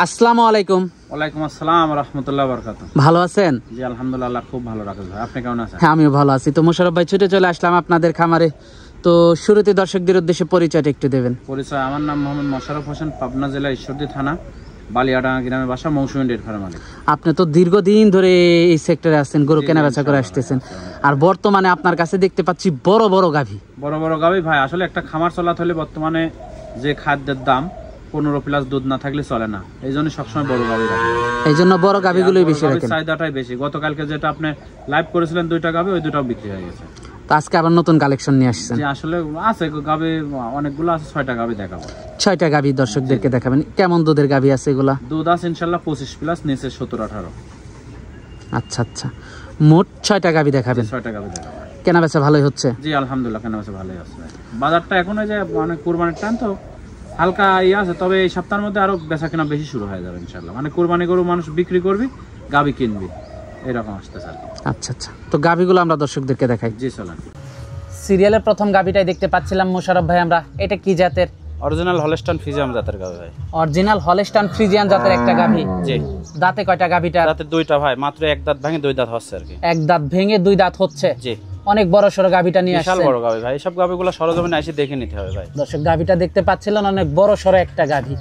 আসসালামু আলাইকুম। ওয়ালাইকুম আসসালাম রাহমাতুল্লাহি ওয়া বারাকাতুহু। ভালো আছেন? জি আলহামদুলিল্লাহ, খুব ভালো রাখেন ভাই। আপনি কেমন আছেন? হ্যাঁ আমিও ভালো আছি। তো মোশাররফ ভাই, ছুটে চলে আসলাম আপনাদের খামারে। তো শুরুতে দর্শকদের উদ্দেশ্যে পরিচয়টা একটু দেবেন। পরিচয়, আমার নাম মোহাম্মদ মোশাররফ হোসেন, পাবনা জেলা ঈশ্বরদী থানা বালিয়াডাঙ্গা গ্রামে বাসা, মৌসুমী ডেয়ারি ফার্মের মালিক। আপনি তো দীর্ঘদিন ধরে এই সেক্টরে আছেন, গরু কেনাবেচা করে আসতেছেন, আর বর্তমানে আপনার কাছে দেখতে পাচ্ছি বড় বড় গাভী। বড় বড় গাভী ভাই, আসলে একটা খামার চলাতে হলে বর্তমানে যে খাদ্যের দাম 15+ দুধ না থাকলে চলে না, এই জন্য সবসময় বড় গাভী রাখে। এই জন্য বড় গাভীগুলোই বেশি রাখেন। চাহিদাটাই বেশি। গতকালকে যেটা আপনি লাইভ করেছিলেন 2টা গাভী, ওই 2টাও বিক্রি হয়ে গেছে। তো আজকে আবার নতুন কালেকশন নিয়ে আসছেন। আসলে আছে গাভী অনেকগুলো আছে, 6টা গাভী দেখাবো। 6টা গাভী দর্শকদেরকে দেখাবেন। কেমন দুধের গাভী আছে এগুলা? দুধ আছে ইনশাআল্লাহ 25+, নিচে 17-18। আচ্ছা আচ্ছা, মোট 6টা গাভী দেখাবেন। 6টা গাভী দেখাবো। কেনাবেচা ভালোই হচ্ছে? জি আলহামদুলিল্লাহ, কেনাবেচা ভালোই আছে। বাজারটা এখন ওই যে মানে কুরবানির টাইম তো হালকা আছে, তবে এই সপ্তাহের মধ্যে আরো বেচা কেনা বেশি শুরু হয়ে যাবে ইনশাআল্লাহ। মানে কুরবানি গরু মানুষ বিক্রি করবি, গাভী কিনবি, এরকম আসতেছে আর কি। আচ্ছা আচ্ছা, তো গাভীগুলো আমরা দর্শকদেরকে দেখাই। জি চলেন। সিরিয়ালের প্রথম গাভীটাই দেখতে পাচ্ছিলাম মোশাররফ ভাই আমরা। এটা কি জাতের? অরিজিনাল হলস্টাইন ফ্রিজিয়ান জাতের গাভী ভাই। অরিজিনাল হলস্টাইন ফ্রিজিয়ান জাতের একটা গাভী। জি। দাঁতে কয়টা গাভীটা? দাঁতে 2টা ভাই, মাত্র এক দাঁত ভেঙে 2 দাঁত হচ্ছে আর কি। এক দাঁত ভেঙে 2 দাঁত হচ্ছে। জি। অনেক বড় সরো গাভীটা নিয়ে আসছেন। বিশাল বড় গাভী ভাই, সব গাভীগুলো সরজমিনে এসে দেখে নিতে হবে ভাই। দর্শক গাভীটা দেখতে পাচ্ছিলেন, অনেক বড় সরো একটা গাভী।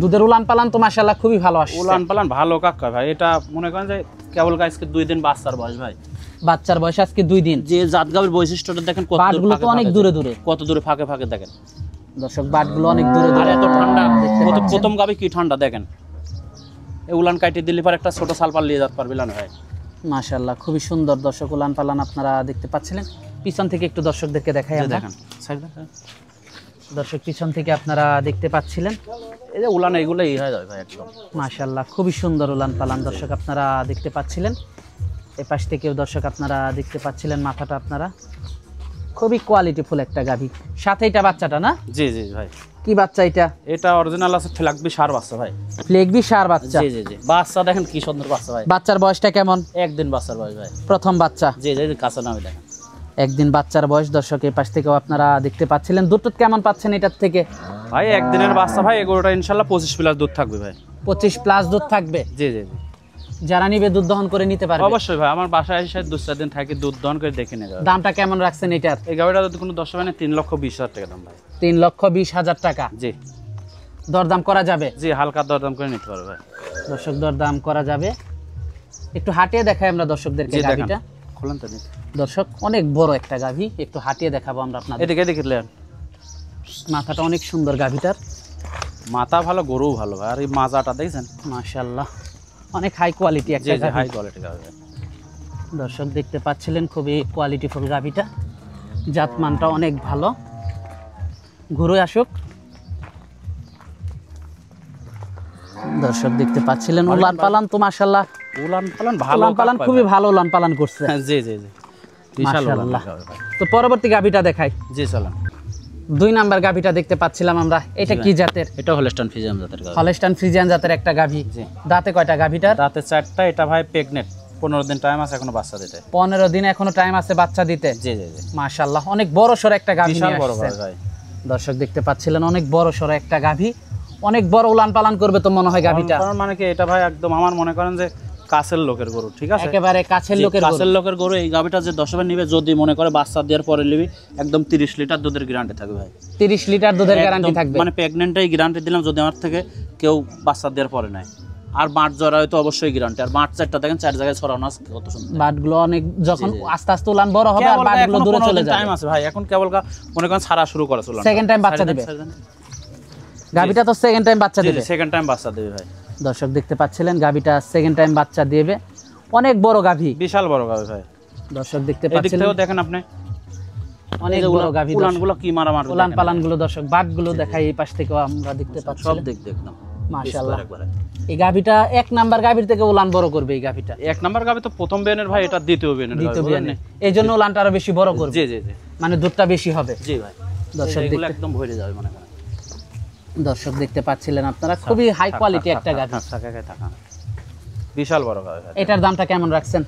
দুধের উলান পালান তো মাশাআল্লাহ খুবই ভালো আসছে। উলান পালান ভালো কাকা ভাই। এটা মনে করেন যে কেবল আজকে 2 দিন বাচ্চার বয়স ভাই। বাচ্চার বয়স আজকে 2 দিন। যে জাত গাভীর বৈশিষ্ট্যটা দেখেন, কত বাটগুলো তো অনেক দূরে দূরে, কত দূরে ফাঁকে ফাঁকে দেখেন দর্শক, বাটগুলো অনেক দূরে দূরে। আর এত ঠান্ডা, প্রথম গাভী কি ঠান্ডা দেখেন। এই উলান কাটি দিলে পর একটা ছোট সালপাল নিয়ে যেতে পারবে না ভাই। মাশাআল্লাহ খুবই সুন্দর দর্শক উলান পালান আপনারা দেখতে পাচ্ছিলেন। পিছন থেকে একটু দর্শকদেরকে দেখাই আমরা। দেখেন দর্শক পিছন থেকে আপনারা দেখতে পাচ্ছিলেন, এই যে উলান এগুলোই হয়ে যাবে ভাই একদম। মাশাআল্লাহ খুবই সুন্দর উলান পালান দর্শক আপনারা দেখতে পাচ্ছিলেন। এই পাশ থেকেও দর্শক আপনারা দেখতে পাচ্ছিলেন, মাথাটা আপনারা খুবই কোয়ালিটিফুল একটা গাভী। সাথে এটা বাচ্চাটা না? জি জি ভাই। কি বাচ্চা এটা? এটা অরিজিনাল আছে ফ্ল্যাগবি সার বাচ্চা ভাই। ফ্ল্যাগবি সার বাচ্চা? জি জি জি। বাচ্চা দেখেন কি সুন্দর বাচ্চা ভাই। বাচ্চার বয়সটা কেমন? একদিন বাচ্চার বয়স ভাই, প্রথম বাচ্চা। জি জি, কাঁচা নামে দেখেন একদিন বাচ্চার বয়স দর্শক। এই পাশ থেকেও আপনারা দেখতে পাচ্ছিলেন। দুধ কেমন পাচ্ছেন এটার থেকে? ভাই একদিনের বাচ্চা ভাই, এগুলোটা ইনশাআল্লাহ 25+ দুধ থাকবে ভাই। 25+ দুধ থাকবে? জি জি জি। যারা নিবে দুধ দহন করে নিতে পারবে? অবশ্যই ভাই, আমার বাসায় এসে 2-4 দিন থাকি, দুধ দহন করে দেখে নিয়ে যাবে। দামটা কেমন রাখছেন এটার? এই গাড়িটা যদি কোনো দর্শক মানে 3,20,000 টাকা দাম ভাই। 3,20,000 টাকা? জি। দরদাম করা যাবে? জি, হালকা দরদাম করে নিতে পারবে ভাই। দর্শক দরদাম করা যাবে। একটু হাঁটিয়ে দেখাই আমরা দর্শকদেরকে গাভীটা। খুলেন তো দর্শক অনেক বড় একটা গাভী, একটু হাঁটিয়ে দেখাবো আমরা আপনাদের। এদিকে দেখলেন, মাথাটা অনেক সুন্দর গাভীটার। মাথা ভালো, গরু ভালো ভাই। আর এই মাজাটা দেখছেন, মাশাআল্লাহ অনেক হাই কোয়ালিটি একটা গাভী। হাই কোয়ালিটি গাভী। দর্শক দেখতে পাচ্ছিলেন খুবই কোয়ালিটিফুল গাভীটা, জাতমানটা অনেক ভালো। ঘুরে আসুক। দর্শক দেখতে পাচ্ছিলেন উলান পালান তো মাশাআল্লাহ, উলান পালান ভালো, উলান পালান খুবই ভালো উলান পালান করছে। জি জি জি, বিশাল মাশাআল্লাহ। তো পরবর্তী গাভীটা দেখাই। জি চলেন। 2 নাম্বার গাভীটা দেখতে পাচ্ছিলাম আমরা। এটা কি জাতের? এটা হলস্টাইন ফ্রিজিয়ান জাতের গাভী। হলস্টাইন ফ্রিজিয়ান জাতের একটা গাভী। জি। দাঁতে কয়টা গাভীটার? দাঁতে 4টা। এটা ভাই প্রেগনেন্ট, 15 দিন টাইম আছে এখনো বাচ্চা দিতে। 15 দিন এখনো টাইম আছে বাচ্চা দিতে? জি জি জি। মাশাআল্লাহ অনেক বড় সর একটা গাভী বিশাল নিয়ে বড় আসছেন ভাই। দর্শক দেখতে পাচ্ছিলেন, অনেক বড় সর একটা গাভী, অনেক বড় উলান পালান করবে তো মনে হয় গাভীটা। মানে কি এটা ভাই একদম আমার মনে করেন যে কাছের লোকের গরু, ঠিক আছে, একেবারে কাছের লোকের গরু। এই গাভীটা যে দর্শকের নিবে, যদি মনে করে বাচ্চা দেওয়ার পরে নিবি, একদম 30 লিটার দুধের গ্যারান্টি থাকবে ভাই। 30 লিটার দুধের গ্যারান্টি থাকবে? মানে প্রেগনেন্টই গ্যারান্টি দিলাম, যদি আমার থেকে কেউ বাচ্চা দেওয়ার পরে নেয়। আর বাট জরা হয়তো অবশ্যই গ্যারান্টি। আর বাট 4টা দেখেন 4 জায়গায় ছড়ানো আছে, কত সুন্দর বাটগুলো। অনেক যখন আস্তে আস্তে উলান বড় হবে আর বাটগুলো দূরে চলে যাবে। টাইম আছে ভাই, এখন কেবল মনে করেন ছাড়া শুরু করে চলুন। সেকেন্ড টাইম বাচ্চা দিবে গাভীটা? তো সেকেন্ড টাইম বাচ্চা দিবে? সেকেন্ড টাইম বাচ্চা দিবে ভাই। দর্শক দেখতে পাচ্ছিলেন গাভীটা সেকেন্ড টাইম বাচ্চা দিবে। অনেক বড় গাভী, বিশাল বড় গাভী ভাই। দর্শক দেখতে পাচ্ছিলেন। দেখেন আপনি, অনেক বড় গাভী। উলানগুলো কি মারামার উলান পালানগুলো দর্শক, বাটগুলো দেখাই এই পাশ থেকেও আমরা দেখতে পাচ্ছি। সব দেখতে একদম মাশাআল্লাহ। এই গাভীটা এক নাম্বার গাভীর থেকে উলান বড় করবে এই গাভীটা। এক নাম্বার গাভী তো প্রথম বেনের ভাই, এটা দ্বিতীয় বেনের। দ্বিতীয় বেনের, এই জন্য উলানটা আরো বেশি বড় করবে। জি জি জি, মানে দুধটা বেশি হবে। জি ভাই, দর্শক এগুলো দেখতে, একদম ভরে যাবে মনে করেন। দর্শক দেখতে পাচ্ছিলেন আপনারা, খুবই হাই কোয়ালিটি একটা গাভী। বিশাল বড় গাভী। এটার দামটা কেমন রাখছেন?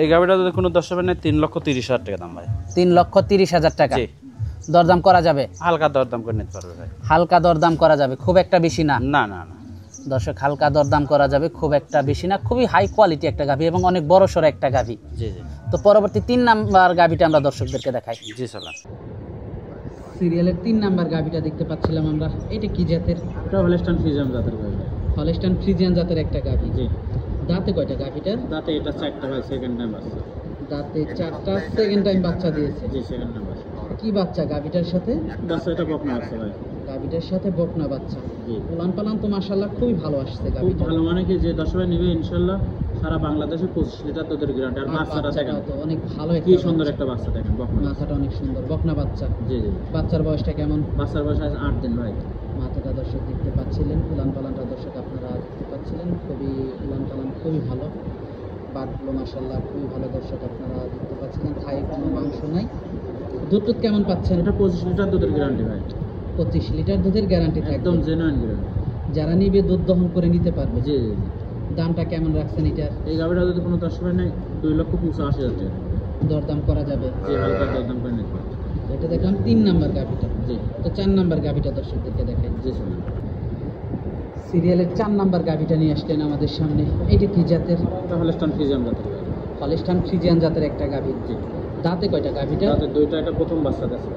এই গাভীটা যদি কোনো দর্শক নেয় 3,30,000 টাকা দাম ভাই। 3,30,000 টাকা। জি, দরদাম করা যাবে? হালকা দরদাম করে নিতে পারবে ভাই। হালকা দরদাম করা যাবে, খুব একটা বেশি না। না না না দর্শক, হালকা দরদাম করা যাবে, খুব একটা বেশি না। খুবই হাই কোয়ালিটি একটা গাভী এবং অনেক বড় সড়ো একটা গাভী। জি জি। তো পরবর্তী 3 নাম্বার গাভীটা আমরা দর্শকদেরকে দেখাই। জি সালাম। সিরিয়ালের 3 নাম্বার গাভীটা দেখতে পাচ্ছিলাম আমরা। এটা কি জাতের? এটা হলস্টাইন ফ্রিজিয়ান জাতের গাভী। হলস্টাইন ফ্রিজিয়ান জাতের একটা গাভী। জি। দাঁতে কয়টা গাভীটার? দাঁতে এটা 4টা ভাই, সেকেন্ড টাইম বাচ্চা। দাঁতে 4টা, সেকেন্ড টাইম বাচ্চা দিয়েছে। জি, সেকেন্ড টাইম বাচ্চা। কি বাচ্চা গাভীটার সাথে? বাচ্চা এটা বকনা আছে ভাই। গাভীটার সাথে বকনা বাচ্চা। জি। উলান পালান তো মাশাআল্লাহ খুবই ভালো আসছে খুব গাভীটা। ভালো, মানে কি যে 10 ভাই নেবে ইনশাআল্লাহ সারা বাংলাদেশে 25 লিটার দুধের গ্যারান্টি। আর বাচ্চাটা দেখেন তো অনেক ভালো একটা কি সুন্দর একটা বাচ্চা দেখেন, বকনা। মাথাটা অনেক সুন্দর, বকনা বাচ্চা। জি জি। বাচ্চার বয়সটা কেমন? বাচ্চার বয়স আজ 8 দিন ভাই। মাথাটা দর্শক দেখতে পাচ্ছিলেন, উলান পালানটা দর্শক আপনারা দেখতে পাচ্ছিলেন, খুবই উলান পালান খুবই ভালো। বাটগুলো মাশাআল্লাহ খুবই ভালো দর্শক আপনারা দেখতে পাচ্ছিলেন। থায়ে কোনো মাংস নাই। দুধ কেমন পাচ্ছেন? এটা 25 লিটার দুধের গ্যারান্টি ভাই। 25 লিটার দুধের গ্যারান্টি থাকবে। একদম জেনুইন গ্যারান্টি। যারা নিবে দুধ দহন করে নিতে পারবে। জি জি। দামটা কেমন রাখছেন এটার? এই গাভীটা যদি কোনো 10 ভাই নেয় 2,85,000 টাকা। দরদাম করা যাবে? জি, হালকা দরদাম করে নিতে পারবে। এটা দেখলাম 3 নাম্বার গাভীটা। জি। তো 4 নাম্বার গাভীটা দর্শকদেরকে দেখাই। জি শুনুন। সিরিয়ালের 4 নাম্বার গাভীটা নিয়ে আসলেন আমাদের সামনে। এটা কি জাতের? এটা হলস্টাইন ফ্রিজিয়ান জাতের গাভী। হলস্টাইন ফ্রিজিয়ান জাতের একটা গাভী। জি। দাঁতে কয়টা গাভীটা? দাঁতে 2টা, এটা প্রথম বাচ্চা দিয়েছে।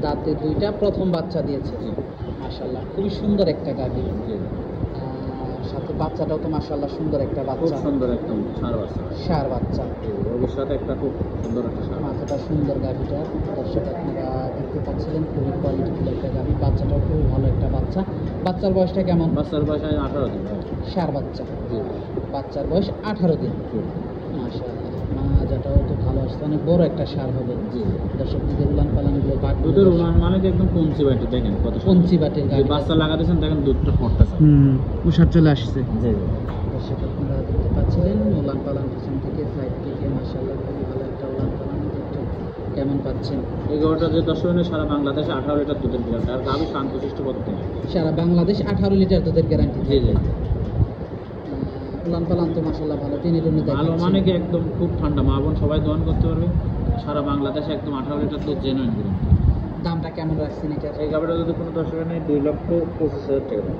দাঁতে 2টা, প্রথম বাচ্চা দিয়েছে। জি। মাশাআল্লাহ খুবই সুন্দর একটা গাভী। জি। সাথে বাচ্চাটাও তো মাশাআল্লাহ সুন্দর একটা খুব বাচ্চা। সুন্দর একদম ষাঁড় বাচ্চা। ষাঁড় বাচ্চা। ভবিষ্যতে একটা খুব সুন্দর একটা ষাঁড়। মাথাটা সুন্দর গাভীটা দর্শক আপনারা দেখতে পাচ্ছিলেন, খুবই কোয়ালিটিফুল একটা গাভী। বাচ্চাটাও খুবই ভালো একটা বাচ্চা। বাচ্চার বয়সটা কেমন? বাচ্চার বয়স 18 দিন ভাই। ষাঁড় বাচ্চা। জি। বাচ্চার বয়স 18 দিন। জি। মাশাআল্লাহ, মাজাটাও তো ভালো আসছে, অনেক বড় একটা ষাঁড় হবে। জি। দর্শক দুধের উলান পালানগুলো দুধের উলান মানে কি একদম পঞ্চি বাটি দেখেন কত সুন্দর। পঞ্চি বাটির যে গাভী। বাচ্চা লাগাতেছেন দেখেন দুধটা ফুটতেছে। উষার চলে আসছে। জি। দর্শক আপনারা দেখতে পাচ্ছিলেন উলান পালান পিছন থেকে, সাইড থেকে মাশাআল্লাহ খুবই ভালো একটা উলান পালান। দুধটা কেমন পাচ্ছেন? এই গরুটা যে 10 জনের সারা বাংলাদেশে 18 লিটার দুধের গ্যারান্টি। আর গাভী শান্তশিষ্ট করতে হবে। সারা বাংলাদেশ 18 লিটার দুধের গ্যারান্টি। জি জি। উলান পালান তো মাশাআল্লাহ ভালো। টেনে টেনে ভালো দেখাচ্ছি। মানে কি একদম খুব ঠান্ডা, মা বোন সবাই দহন করতে পারবে। সারা বাংলাদেশে একদম 18 লিটার দুধ জেনুইন গ্যারান্টি। দামটা কেমন রাখছেন এটা? এই গাভীটা যদি কোনো 10 জনের নেয় 2,25,000 টাকা দাম।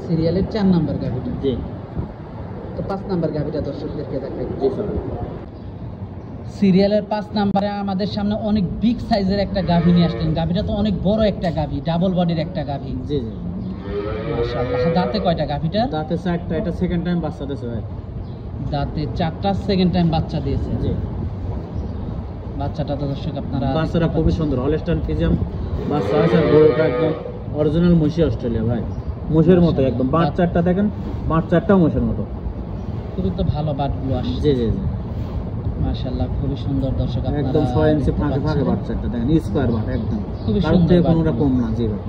সিরিয়ালের 4 নাম্বার গাভীটা। জি। তো 5 নাম্বার গাভীটা দর্শকদেরকে দেখাই। জি স্যার। সিরিয়ালের 5 নাম্বারে আমাদের সামনে অনেক বিগ সাইজের একটা গাভী নিয়ে আসলেন। গাভীটা তো অনেক বড় একটা গাভী, ডাবল বডির একটা গাভী। জি জি। মাশাআল্লাহ। দাঁতে কয়টা গাভীটা? দাঁতে 4টা, এটা সেকেন্ড টাইম বাচ্চা দিয়েছে ভাই। দাঁতে 4টা, সেকেন্ড টাইম বাচ্চা দিয়েছে। জি। বাচ্চাটা তো দর্শক আপনারা বাচ্চাটা খুবই সুন্দর, হলস্টাইন ফ্রিজিয়ান বাচ্চা আছে। আর গরুটা একদম অরিজিনাল মহিষী অস্ট্রেলিয়া ভাই, মোষের মতো একদম। বাচ্চাটা দেখেন, বাচ্চাটাও মোষের মতো। খুবই তো ভালো বাটগুলো আসছে। জি জি জি। মাশাআল্লাহ খুবই সুন্দর দর্শক আপনারা একদম 6 ইঞ্চি দেখতে ফাঁকে ফাঁকে পাচ্ছেন। বাচ্চাটা দেখেন, স্কয়ার বাট একদম। খুবই তার সুন্দর থেকে বাট। কোনোটা কম না। জি ভাই।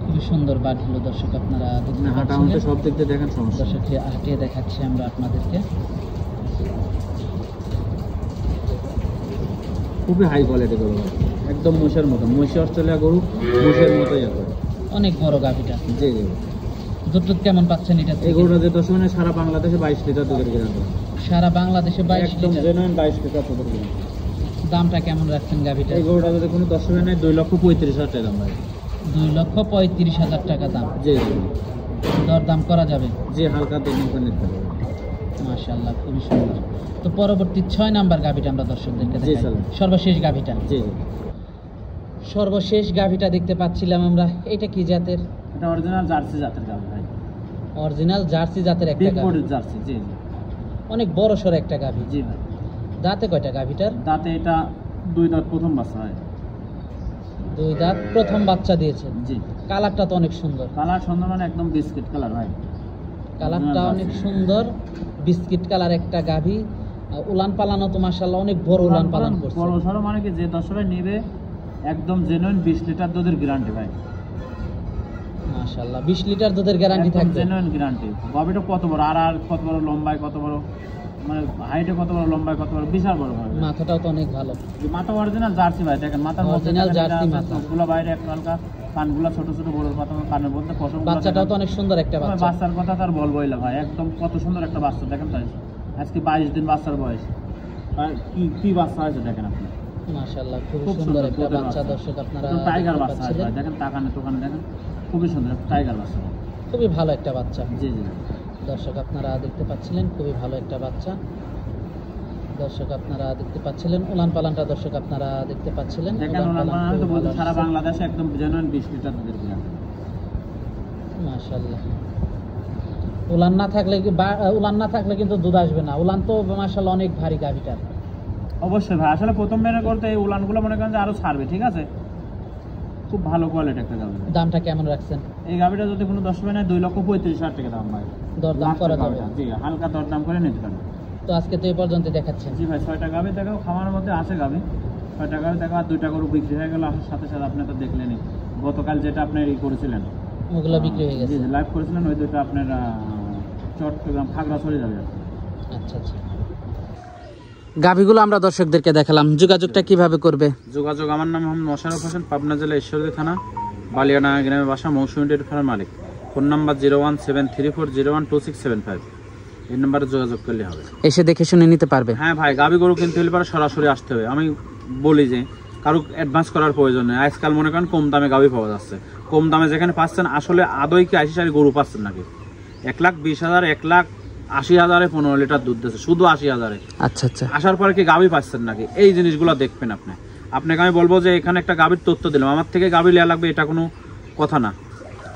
খুবই সুন্দর বাটগুলো দর্শক আপনারা দেখতে হাঁটা পাচ্ছেন। হাঁটে সব দিক দিয়ে দেখেন সমস্যা। দর্শককে হাঁটিয়ে দেখাচ্ছি আমরা আপনাদেরকে। খুবই হাই কোয়ালিটি গরু ভাই, একদম মোষের মতো। মহিষী অস্ট্রেলিয়া গরু মোষের মতোই আছে। অনেক বড় গাভীটা। জি জি। দুধ কেমন পাচ্ছেন এটা এই থেকে? গরুটা যে 10 জনের সারা বাংলাদেশে 22 লিটার দুধের গ্যারান্টি। সারা বাংলাদেশে 22 একদম লিটার। জেনুইন 22 লিটার দুধের গ্যারান্টি। দামটা কেমন রাখছেন গাভীটা? এই গরুটা যদি কোনো 10 জনের নেয় 2,35,000 টাকা দাম ভাই। 2,35,000 টাকা দাম। জি জি। দরদাম করা যাবে? জি, হালকা দরদাম করে নিতে পারবে। মাশাআল্লাহ খুবই সুন্দর। তো পরবর্তী 6 নাম্বার গাভীটা আমরা দর্শকদেরকে জি, দেখাই। স্যার। সর্বশেষ গাভীটা। জি জি। সর্বশেষ গাভীটা দেখতে পাচ্ছিলাম আমরা। এটা কি জাতের? এটা অরিজিনাল জার্সি জাতের গাভী ভাই। অরিজিনাল জার্সি জাতের একটা বিগ গাভী। বডির জার্সি। জি জি। অনেক বড় সড় একটা গাভী। জি ভাই। দাঁতে কয়টা গাভীটার? দাঁতে এটা 2 দাঁত, প্রথম বাচ্চা হয়। 2 দাঁত, প্রথম বাচ্চা দিয়েছে। জি। কালারটা তো অনেক সুন্দর। কালার সুন্দর মানে একদম বিস্কিট কালার ভাই। কালারটা অনেক সুন্দর, বিস্কিট কালার একটা গাভী। উলান পালানো তো মাশাআল্লাহ অনেক বড় উলান পালান করছে। বড় সরো মানে কি যে 10 নেবে একদম জেনুইন 20 লিটার দুধের গ্যারান্টি ভাই। মাশাআল্লাহ 20 লিটার দুধের গ্যারান্টি একদম থাকবে। Genuine guarantee. গাভীটা কত বড়, আর কত বড় লম্বায়, কত বড় মানে হাইটে, কত বড় লম্বায়, কত বড়, বিশাল বড় ভাই। মাথাটাও তো অনেক ভালো। মাথা অরিজিনাল জার্সি ভাই, দেখেন মাথার মধ্যে অরিজিনাল জার্সি মাথা, গুলো বাইরে একটু হালকা, কানগুলা ছোট ছোট, বড় পাতা, কানের মধ্যে পশম। বাচ্চাটাও তো অনেক সুন্দর একটা বাচ্চা। বাচ্চার কথা তার বলবোই না ভাই, একদম কত সুন্দর একটা বাচ্চা দেখেন। তাই আজকে 22 দিন বাচ্চার বয়স, আর কি কি বাচ্চা হয়েছে দেখেন আপনি। মাশাআল্লাহ খুব সুন্দর একটা বাচ্চা। দর্শক আপনারা টাইগার বাচ্চা ভাই, দেখেন তাকানে তোকানে দেখেন, খুবই সুন্দর টাইগার বাচ্চা, খুবই ভালো একটা বাচ্চা। জি জি দর্শক আপনারা দেখতে পাচ্ছিলেন খুবই ভালো একটা বাচ্চা। দর্শক আপনারা দেখতে পাচ্ছিলেন উলান পালানটা, দর্শক আপনারা দেখতে পাচ্ছিলেন দেখেন উলান পালান তো বলতে সারা বাংলাদেশে একদম জেনুইন 20 লিটার দুধের গ্যারান্টি। মাশাআল্লাহ উলান না থাকলে কিন্তু দুধ আসবে না। উলান তো মাশাআল্লাহ অনেক ভারী গাভীটার। অবশ্যই ভাই, আসলে প্রথম মেনে করতে এই উলানগুলো মনে করেন যে আরো ছাড়বে, ঠিক আছে। খুব ভালো কোয়ালিটি একটা গাভী। দামটা কেমন রাখছেন? এই গাভীটা যদি কোনো 10 নেয় 2,35,000 টাকা দাম ভাই। দরদাম করা যাবে? জি হালকা দরদাম করে নিতে পারবেন। তো আজকে তো এই পর্যন্ত দেখাচ্ছেন। জি ভাই, 6টা গাভী দেখাও, খামারের মধ্যে আছে গাভী 6টা গাভী দেখাও, আর 2টা গরু বিক্রি হয়ে গেল। আসার সাথে সাথে আপনি তো দেখলেনই গতকাল যেটা আপনি ই করেছিলেন, ওগুলো বিক্রি হয়ে গেছে। জি লাইভ করেছিলেন, ওই দুটো আপনার চট্টগ্রাম খাগড়াছড়ি যাবে। আচ্ছা আচ্ছা, গাভীগুলো আমরা দর্শকদেরকে দেখালাম। যোগাযোগটা কিভাবে করবে? যোগাযোগ, আমার নাম মোহাম্মদ মোশাররফ হোসেন, পাবনা জেলা ঈশ্বরদী থানা বালিয়ানা গ্রামে বাসা, মৌসুমী ডেয়ারি ফার্মের মালিক। Phone number 01734012675। এই নাম্বারে যোগাযোগ করলে হবে। এসে দেখে শুনে নিতে পারবে? হ্যাঁ ভাই, গাভী গরু কিনতে হলে পরে সরাসরি আসতে হবে। আমি বলি যে কারো অ্যাডভান্স করার প্রয়োজন নেই। আজকাল মনে করেন কম দামে গাভী পাওয়া যাচ্ছে। কম দামে যেখানে পাচ্ছেন, আসলে আদৌ কি 80 গরু পাচ্ছেন নাকি? 1,20,000 1,80,000 15 লিটার দুধ দিচ্ছে, শুধু 80,000। আচ্ছা আচ্ছা, আসার পরে কি গাভী পাচ্ছেন নাকি? এই জিনিসগুলো দেখবেন আপনি। আপনাকে আমি বলবো যে এখানে একটা গাভীর তথ্য দিলাম, আমার থেকে গাভী নেওয়া লাগবে এটা কোনো কথা না।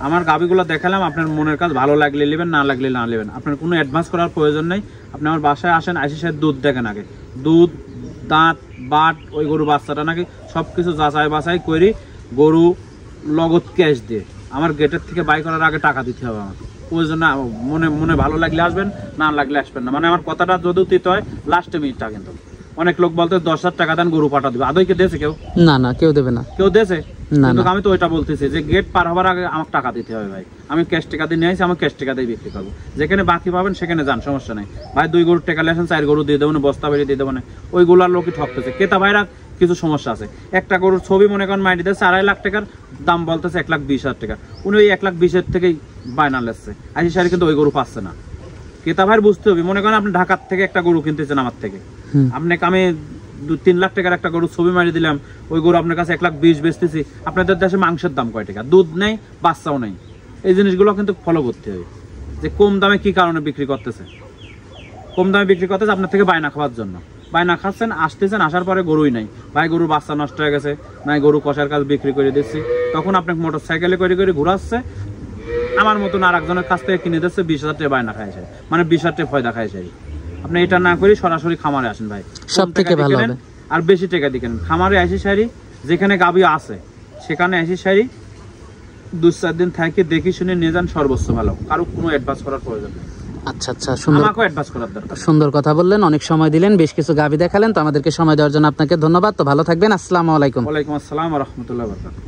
আমার গাভীগুলো দেখালাম, আপনার মনের কাজ ভালো লাগলে নেবেন, না লাগলে না নেবেন। আপনার কোনো অ্যাডভান্স করার প্রয়োজন নেই। আপনি আমার বাসায় আসেন, আইসি দুধ দেখেন আগে, দুধ, দাঁত, বাট, ওই গরু বাচ্চাটা নাকি সব কিছু যাচাই বাছাই করি, গরু নগদ ক্যাশ দিয়ে আমার গেটের থেকে বাই করার আগে টাকা দিতে হবে আমাকে। ওই জন্য মনে ভালো লাগলে আসবেন, না লাগলে আসবেন না। মানে আমার কথাটা যদিও দিতে হয় লাস্টে মিনিটটা। কিন্তু অনেক লোক বলতে 10,000 টাকা দেন গরু পাঠা দিবে, আদৌ কে দিয়েছে কেউ? না না, কেউ দেবে না। কেউ দিয়েছে? না। কিন্তু আমি তো ওইটা বলতেছি যে গেট পার হবার আগে আমাকে টাকা দিতে হবে ভাই। আমি ক্যাশ টাকা দিয়ে নিয়ে আসি, আমি ক্যাশ টাকা দিয়ে বিক্রি করবো। যেখানে বাকি পাবেন সেখানে যান, সমস্যা নেই ভাই। 2 গরুর টাকা লেসেন, 4 গরু দিয়ে দেবো, বস্তা বেরিয়ে দিয়ে দেবো না। ওইগুলার লোকই ঠকতেছে। ক্রেতা ভাইরা কিছু সমস্যা আছে। একটা গরুর ছবি মনে করেন মাইটি দিচ্ছে 2.5 লাখ টাকার, দাম বলতেছে 1,20,000 টাকা। উনি ওই 1,20,000 থেকেই বায়না লেসছে, আইসি সারি কিন্তু ওই গরু পাচ্ছে না। ক্রেতা ভাইয়ের বুঝতে হবে। মনে করেন আপনি ঢাকার থেকে একটা গরু কিনতেছেন আমার থেকে, আপনাকে আমি 2-3 লাখ টাকার একটা গরুর ছবি মারি দিলাম, ওই গরু আপনার কাছে 1,20,000 বেচতেছি। আপনাদের দেশে মাংসের দাম কয় টাকা? দুধ নেই, বাচ্চাও নেই। এই জিনিসগুলো কিন্তু ফলো করতে হবে যে কম দামে কি কারণে বিক্রি করতেছে। কম দামে বিক্রি করতেছে আপনার থেকে বায়না খাওয়ার জন্য। বায়না খাচ্ছেন, আসতেছেন, আসার পরে গরুই নাই ভাই, গরুর বাচ্চা নষ্ট হয়ে গেছে, নাই গরু কষার কাজ বিক্রি করে দিচ্ছি। তখন আপনাকে মোটর সাইকেলে করে করে ঘুরাচ্ছে, আমার মতন আর একজনের কাছ থেকে কিনে দিচ্ছে, 20,000 টাকা বায়না খাইছে, মানে 20,000 টাকা ফয়দা খাইছে। আপনি এটা না করে সরাসরি খামারে আসেন ভাই, সব থেকে ভালো হবে। আর বেশি টাকা দিকেন খামারে আইসি সারি, যেখানে গাভী আছে সেখানে আইসি সারি 2-4 দিন থেকে দেখি শুনে নিয়ে যান, সর্বোচ্চ ভালো। কারো কোনো অ্যাডভান্স করার প্রয়োজন নেই। আচ্ছা আচ্ছা, সুন্দর, আমাকেও অ্যাডভান্স করার দরকার। সুন্দর কথা বললেন, অনেক সময় দিলেন, বেশ কিছু গাভী দেখালেন। তো আমাদেরকে সময় দেওয়ার জন্য আপনাকে ধন্যবাদ। তো ভালো থাকবেন। আসসালামু আলাইকুম। ওয়ালাইকুম আসসালাম ওয়া রাহমাতুল্লাহি ওয়া বারাকাতুহু।